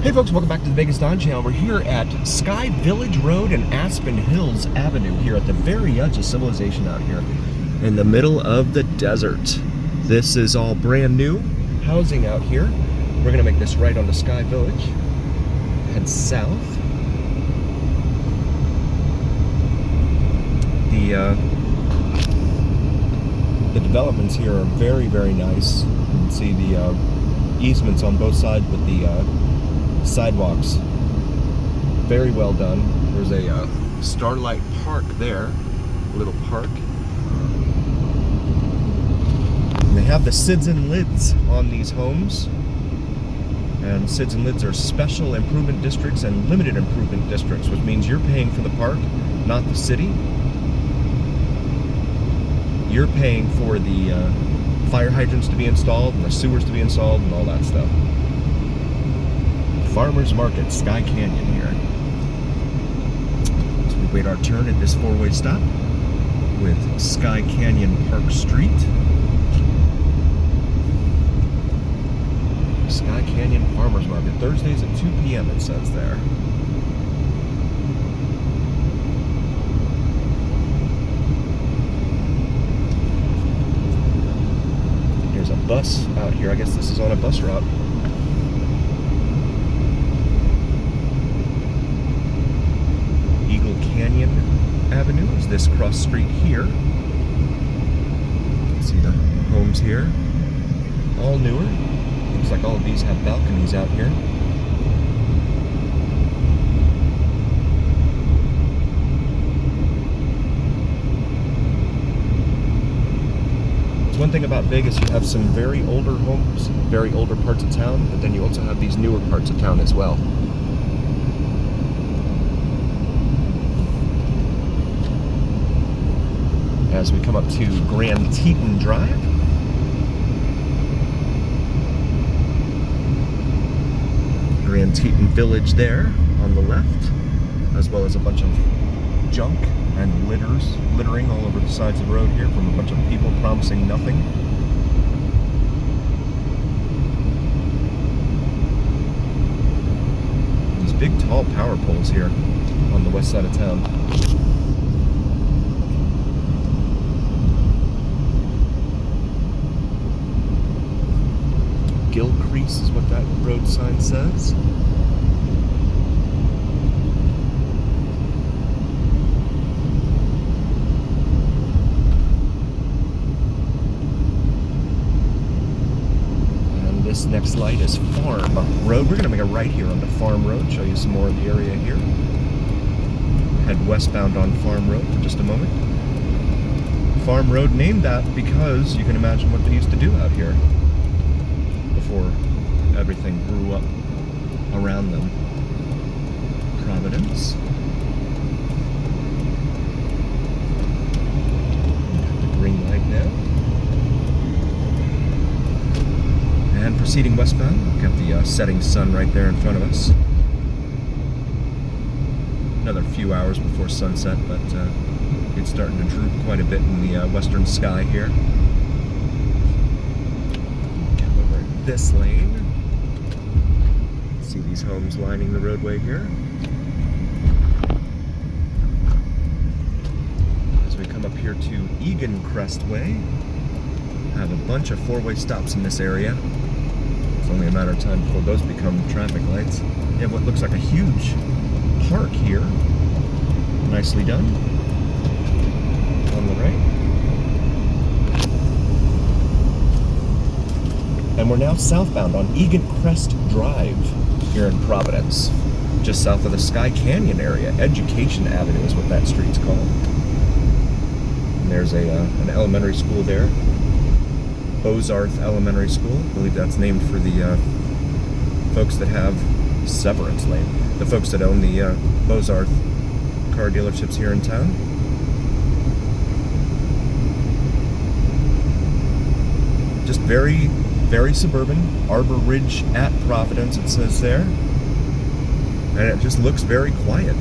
Hey folks, welcome back to the Vegas Don Channel. We're here at Sky Village Road and Aspen Hills Avenue here at the very edge of civilization out here in the middle of the desert. This is all brand new housing out here. We're gonna make this right onto Sky Village, head south. The developments here are very, very nice. You can see the easements on both sides with the sidewalks. Very well done. There's a Starlight Park there, a little park. And they have the SIDS and LIDs on these homes. And SIDS and LIDs are special improvement districts and limited improvement districts, which means you're paying for the park, not the city. You're paying for the fire hydrants to be installed and the sewers to be installed and all that stuff. Farmers Market, Sky Canyon here. So we wait our turn at this four-way stop with Sky Canyon Park Street. Sky Canyon Farmers Market, Thursdays at 2 p.m. it says there. There's a bus out here. I guess this is on a bus route. Canyon Avenue is this cross street here. You can see the homes here, all newer. Looks like all of these have balconies out here. One thing about Vegas, you have some very older homes, very older parts of town, but then you also have these newer parts of town as well. As we come up to Grand Teton Drive. Grand Teton Village there on the left, as well as a bunch of junk and littering all over the sides of the road here from a bunch of people promising nothing. These big tall power poles here on the west side of town. Gilcrease is what that road sign says. And this next light is Farm Road. We're going to make a right here onto Farm Road, show you some more of the area here. Head westbound on Farm Road for just a moment. Farm Road named that because you can imagine what they used to do out here before everything grew up around them. Providence. Got the green light now. And proceeding westbound, we've got the setting sun right there in front of us. Another few hours before sunset, but it's starting to droop quite a bit in the western sky here. This lane. See these homes lining the roadway here. As we come up here to Egan Crest Way, have a bunch of four-way stops in this area. It's only a matter of time before those become traffic lights. You have what looks like a huge park here. Nicely done. On the right. And we're now southbound on Egan Crest Drive here in Providence, just south of the Sky Canyon area. Education Avenue is what that street's called. And there's an elementary school there, Ozarth Elementary School. I believe that's named for the folks that have Severance Lane, the folks that own the Ozarth car dealerships here in town. Just very suburban. Arbor Ridge at Providence, it says there. And it just looks very quiet.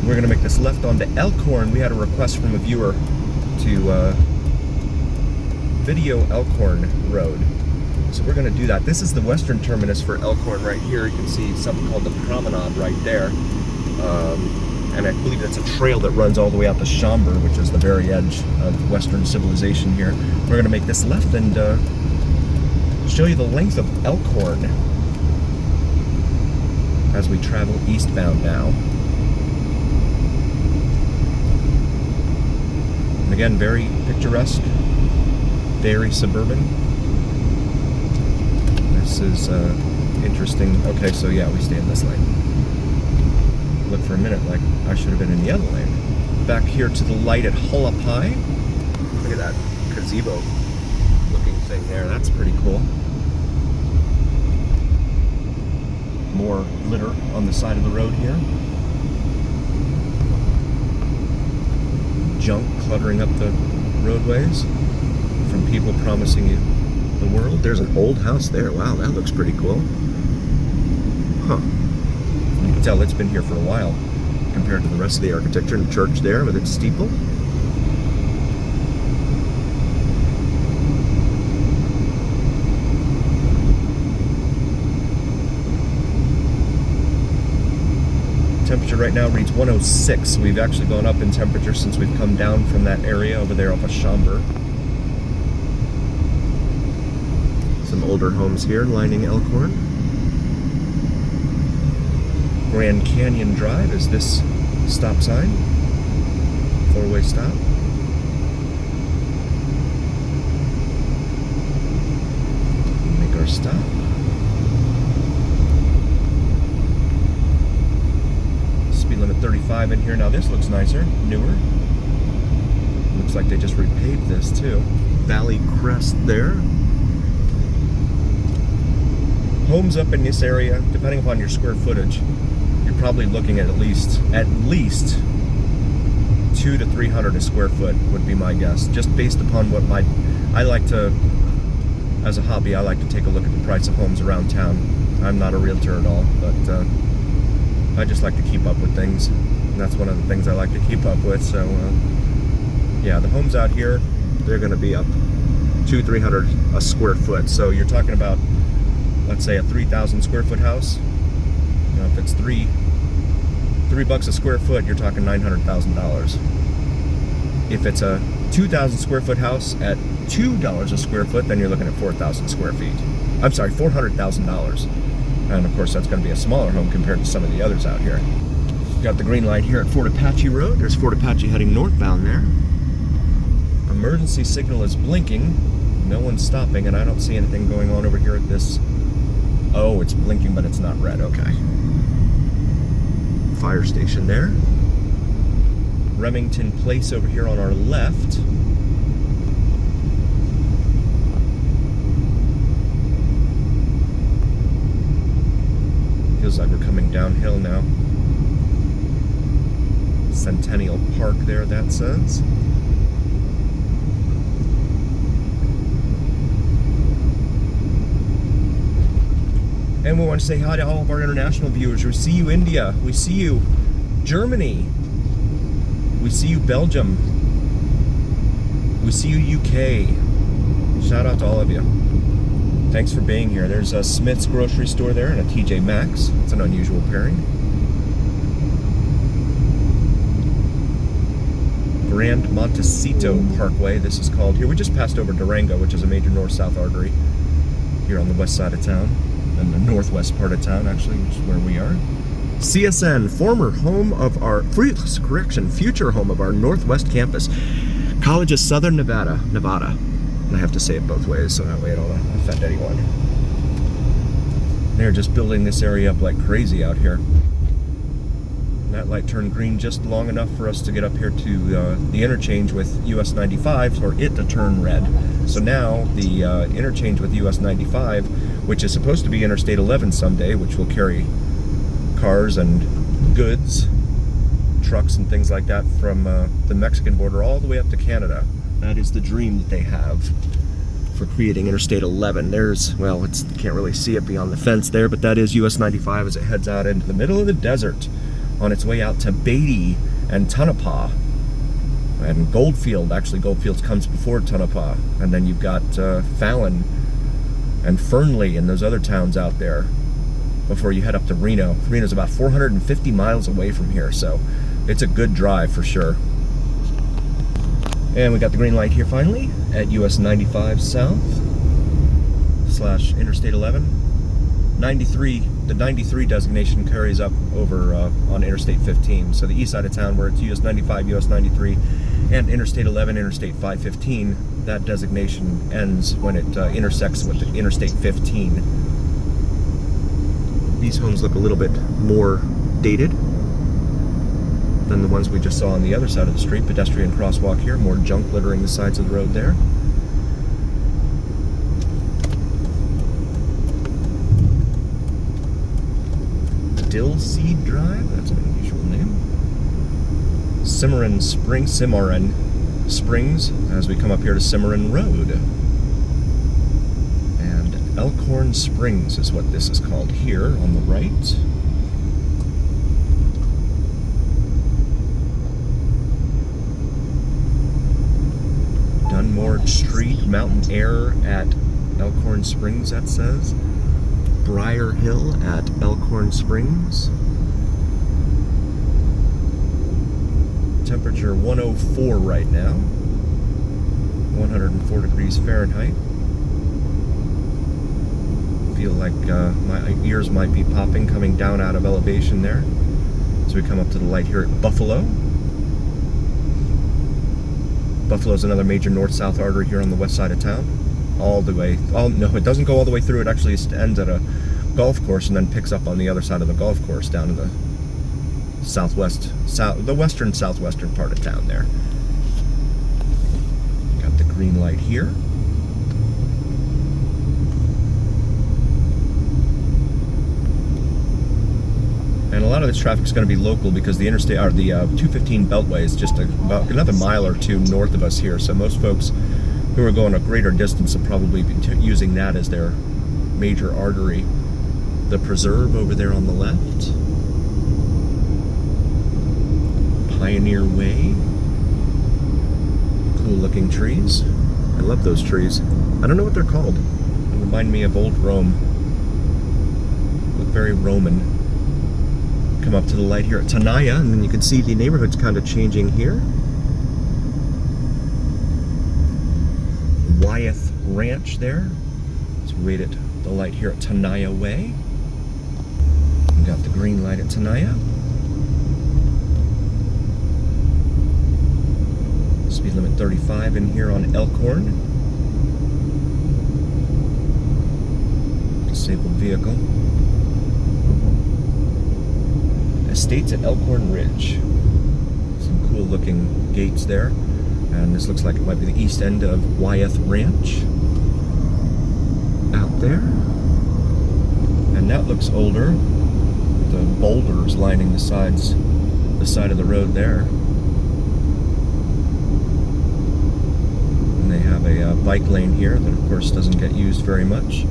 We're going to make this left onto Elkhorn. We had a request from a viewer to video Elkhorn Road. So we're going to do that. This is the western terminus for Elkhorn right here. You can see something called the Promenade right there. And I believe that's a trail that runs all the way out to Schaumburg, which is the very edge of Western civilization here. We're going to make this left and show you the length of Elkhorn as we travel eastbound now. And again, very picturesque, very suburban. This is interesting. Okay, so yeah, we stay in this lane. Look for a minute like I should have been in the other lane. Back here to the light at Hualapai. Look at that gazebo looking thing there. That's pretty cool. More litter on the side of the road here. Junk cluttering up the roadways from people promising you the world. There's an old house there. Wow, that looks pretty cool. Huh. You can tell it's been here for a while compared to the rest of the architecture. And the church there with its steeple. Temperature right now reads 106. We've actually gone up in temperature since we've come down from that area over there off of Schaumburg. Some older homes here lining Elkhorn. Grand Canyon Drive is this stop sign. Four-way stop. Make our stop. Speed limit 35 in here. Now this looks nicer, newer. Looks like they just repaved this too. Valley Crest there. Homes up in this area, depending upon your square footage, you're probably looking at least 200 to 300 a square foot would be my guess, just based upon what I like to, as a hobby, I like to take a look at the price of homes around town. I'm not a realtor at all, but I just like to keep up with things, and that's one of the things I like to keep up with. So yeah, the homes out here, they're going to be up 200-300 a square foot. So you're talking about, let's say, a 3,000 square foot house. You know, if it's $3 a square foot, you're talking $900,000. If it's a 2,000 square foot house at $2 a square foot, then you're looking at 4,000 square feet. I'm sorry, $400,000. And of course, that's going to be a smaller home compared to some of the others out here. Got the green light here at Fort Apache Road. There's Fort Apache heading northbound there. Emergency signal is blinking. No one's stopping, and I don't see anything going on over here at this. Oh, it's blinking, but it's not red. Okay. Fire station there. Remington Place over here on our left. Feels like we're coming downhill now. Centennial Park there, that says. And we want to say hi to all of our international viewers. We see you, India. We see you, Germany. We see you, Belgium. We see you, UK. Shout out to all of you. Thanks for being here. There's a Smith's grocery store there and a TJ Maxx. It's an unusual pairing. Grand Montecito Parkway, this is called here. We just passed over Durango, which is a major north-south artery here on the west side of town. And the northwest part of town, actually, which is where we are. CSN, former home of our, future home of our Northwest campus. College of Southern Nevada. And I have to say it both ways, so that way I don't offend anyone. They're just building this area up like crazy out here. And that light turned green just long enough for us to get up here to the interchange with US 95 for it to turn red. So now the interchange with US 95, which is supposed to be Interstate 11 someday, which will carry cars and goods, trucks and things like that from the Mexican border all the way up to Canada. That is the dream that they have for creating Interstate 11. There's, well, can't really see it beyond the fence there, but that is US 95 as it heads out into the middle of the desert on its way out to Beatty and Tonopah. And Goldfield, actually Goldfield comes before Tonopah. And then you've got Fallon and Fernley and those other towns out there before you head up to Reno. Reno's about 450 miles away from here, so it's a good drive for sure. And we got the green light here finally at US 95 South / Interstate 11. 93, the 93 designation carries up over on Interstate 15. So the east side of town where it's US 95, US 93, and Interstate 11, Interstate 515, that designation ends when it intersects with the Interstate 15. These homes look a little bit more dated than the ones we just saw on the other side of the street. Pedestrian crosswalk here, more junk littering the sides of the road there. Dillseed Drive, that's an unusual name. Cimarron Springs, as we come up here to Cimarron Road. And Elkhorn Springs is what this is called here on the right. Dunmore Street, Mountain Air at Elkhorn Springs, that says. Briar Hill at Elkhorn Springs. Temperature 104 right now. 104 degrees Fahrenheit. Feel like my ears might be popping coming down out of elevation there. As we come up to the light here at Buffalo. Buffalo's another major north-south artery here on the west side of town. All the way, no, it doesn't go all the way through. It actually ends at a golf course and then picks up on the other side of the golf course down to the the western southwestern part of town there. Got the green light here. And a lot of this traffic is going to be local because the interstate, or the 215 Beltway is just about another mile or two north of us here. So most folks who are going a greater distance will probably be using that as their major artery. The preserve over there on the left. Pioneer Way. Cool looking trees. I love those trees. I don't know what they're called. They remind me of old Rome. Look very Roman. Come up to the light here at Tenaya, and then you can see the neighborhood's kind of changing here. Wyeth Ranch there. Let's wait at the light here at Tenaya Way. We got the green light at Tenaya. Speed limit 35 in here on Elkhorn. Disabled vehicle. Estates at Elkhorn Ridge. Some cool looking gates there. And this looks like it might be the east end of Wyeth Ranch. Out there. And that looks older. The boulders lining the side of the road there. And they have a bike lane here that of course doesn't get used very much,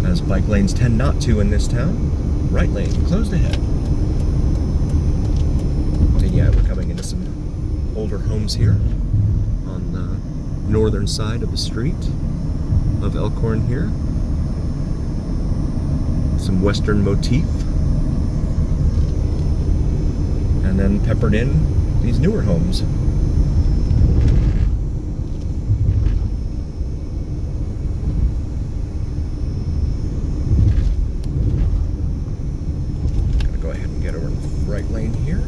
as bike lanes tend not to in this town. Right lane closed ahead. And yeah, we're coming into some older homes here on the northern side of the street of Elkhorn here. Some western motif. And then peppered in these newer homes. Gotta go ahead and get over in the right lane here.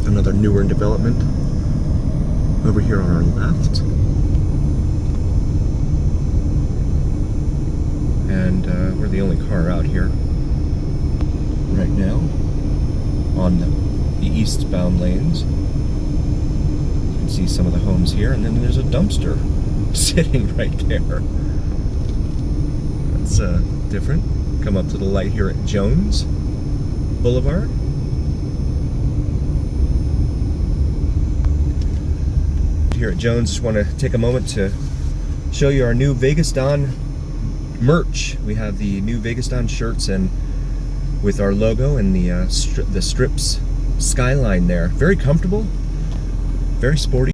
Another newer development over here on our left. And we're the only car out here right now on the eastbound lanes. You can see some of the homes here, and then there's a dumpster sitting right there. That's different. Come up to the light here at Jones Boulevard. Here at Jones, just want to take a moment to show you our new Vegas Dawn merch. We have the new Vegas Don shirts and with our logo and the strips skyline there. Very comfortable, very sporty.